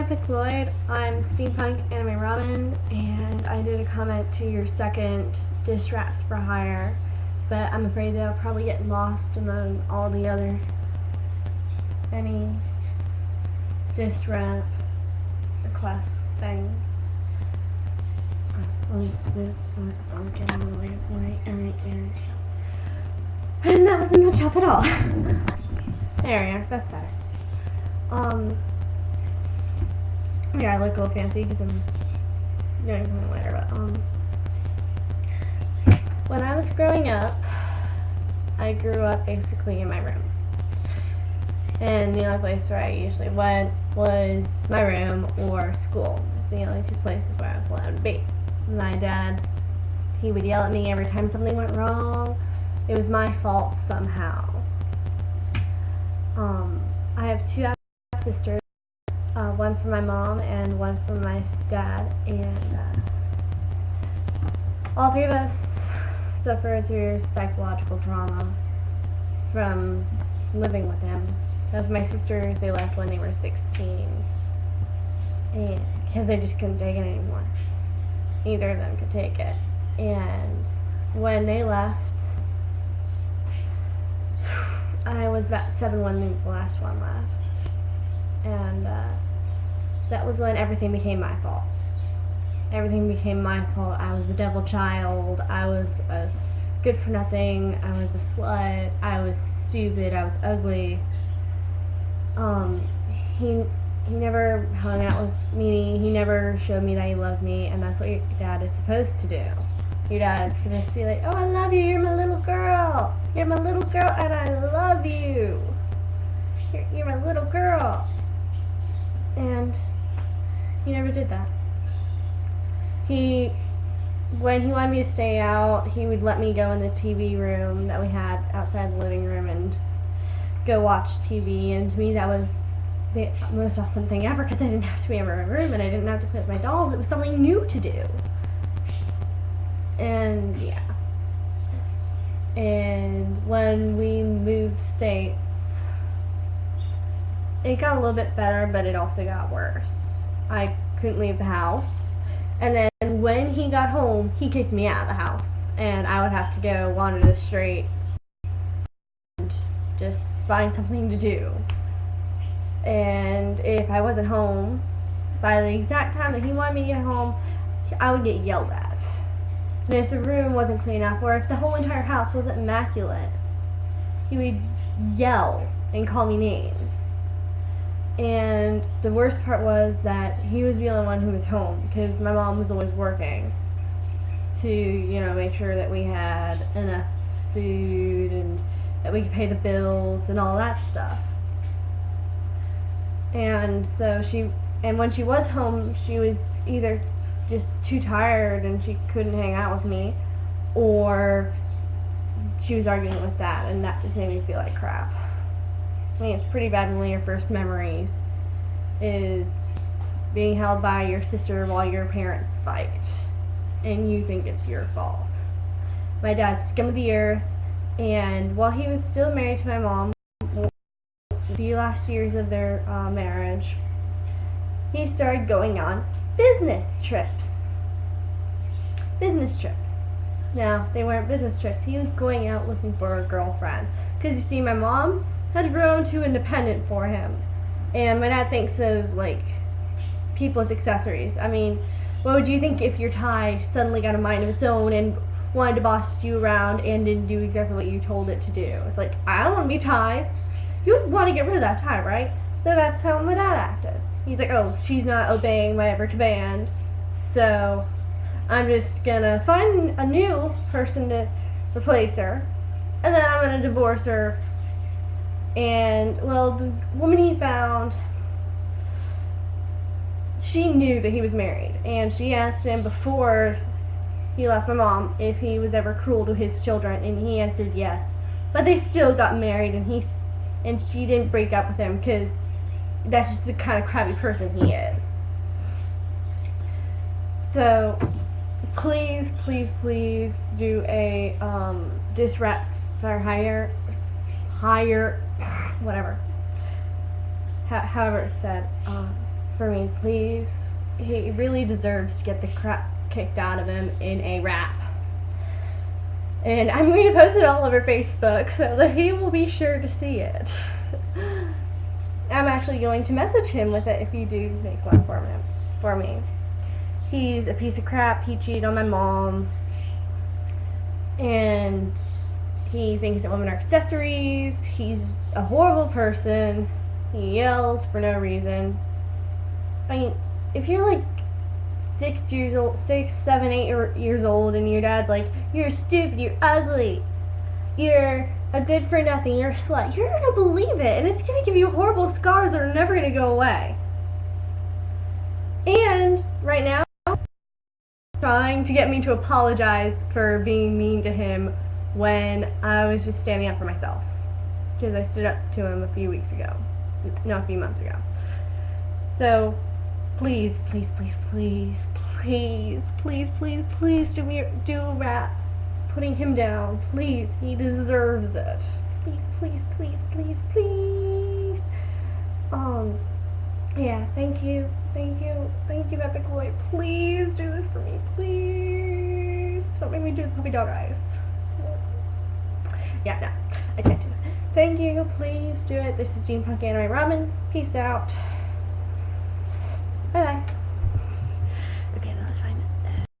EpicLloyd. I'm Steampunk Anime Robin, and I did a comment to your second Diss Rats for Hire, but I'm afraid they'll probably get lost among all the other diss rap request things. And that wasn't much help at all. There we are, that's better. Yeah, I look all fancy because I'm doing something later, but, when I was growing up, I grew up basically in my room. And the only place where I usually went was my room or school. It's the only two places where I was allowed to be. My dad, he would yell at me every time something went wrong. It was my fault somehow. I have two sisters. One from my mom and one from my dad, and all three of us suffered through psychological trauma from living with him. Both of my sisters, they left when they were 16, and because they just couldn't take it anymore. Neither of them could take it, and when they left, I was about 7 when the last one left, and that was when everything became my fault. Everything became my fault. I was a devil child. I was a good for nothing. I was a slut. I was stupid. I was ugly. He never hung out with me. He never showed me that he loved me, and that's what your dad is supposed to do. Your dad's supposed to be like, oh, I love you. You're my little girl. You're my little girl, and I love you. You're my little girl. And he never did that. When he wanted me to stay out, he would let me go in the TV room that we had outside the living room and go watch TV, and to me that was the most awesome thing ever because I didn't have to be in my room and I didn't have to play with my dolls. It was something new to do. And yeah. And when we moved states, it got a little bit better, but it also got worse. I couldn't leave the house, and then when he got home, he kicked me out of the house, and I would have to go wander the streets and just find something to do. And if I wasn't home by the exact time that he wanted me to get home, I would get yelled at. And if the room wasn't clean up, or if the whole entire house wasn't immaculate, he would yell and call me names. And the worst part was that he was the only one who was home because my mom was always working to, make sure that we had enough food and that we could pay the bills and all that stuff. And so when she was home, she was either just too tired and she couldn't hang out with me, or she was arguing with Dad, and that just made me feel like crap. I mean, it's pretty bad when one of your first memories is being held by your sister while your parents fight, and you think it's your fault. My dad's scum of the earth, and while he was still married to my mom, the last years of their marriage, he started going on business trips. Now, they weren't business trips. He was going out looking for a girlfriend. Because, you see, my mom had grown too independent for him. And my dad thinks of, people's accessories. I mean, what would you think if your tie suddenly got a mind of its own and wanted to boss you around and didn't do exactly what you told it to do? It's like, I don't want to be tied. You would want to get rid of that tie, right? So that's how my dad acted. He's like, oh, she's not obeying my every command, so I'm just gonna find a new person to replace her, and then I'm gonna divorce her. And, well, the woman he found, she knew that he was married, and she asked him before he left my mom if he was ever cruel to his children, and he answered yes. But they still got married, and she didn't break up with him because that's just the kind of crappy person he is. So, please do a diss rap for hire, whatever, however it's said, for me, please. He really deserves to get the crap kicked out of him in a rap. And I'm going to post it all over Facebook so that he will be sure to see it. I'm actually going to message him with it if you do make one for me. He's a piece of crap. He cheated on my mom. And he thinks that women are accessories. He's a horrible person. He yells for no reason. I mean, if you're like 6, 7, 8 years old and your dad's like, you're stupid, you're ugly, you're a good for nothing, you're a slut, you're gonna believe it, and it's gonna give you horrible scars that are never gonna go away. And right now, trying to get me to apologize for being mean to him when I was just standing up for myself, because I stood up to him a few months ago. So please, please, please, please, please, please, please, please do a rap putting him down. Please, he deserves it. Please, please, please, please, please. Yeah, thank you, EpicLloyd. Please do this for me, please. Don't make me do the puppy dog eyes. Yeah, no, I can't do it. Thank you, please do it. This is Jean Punk Anime Ramen. Peace out.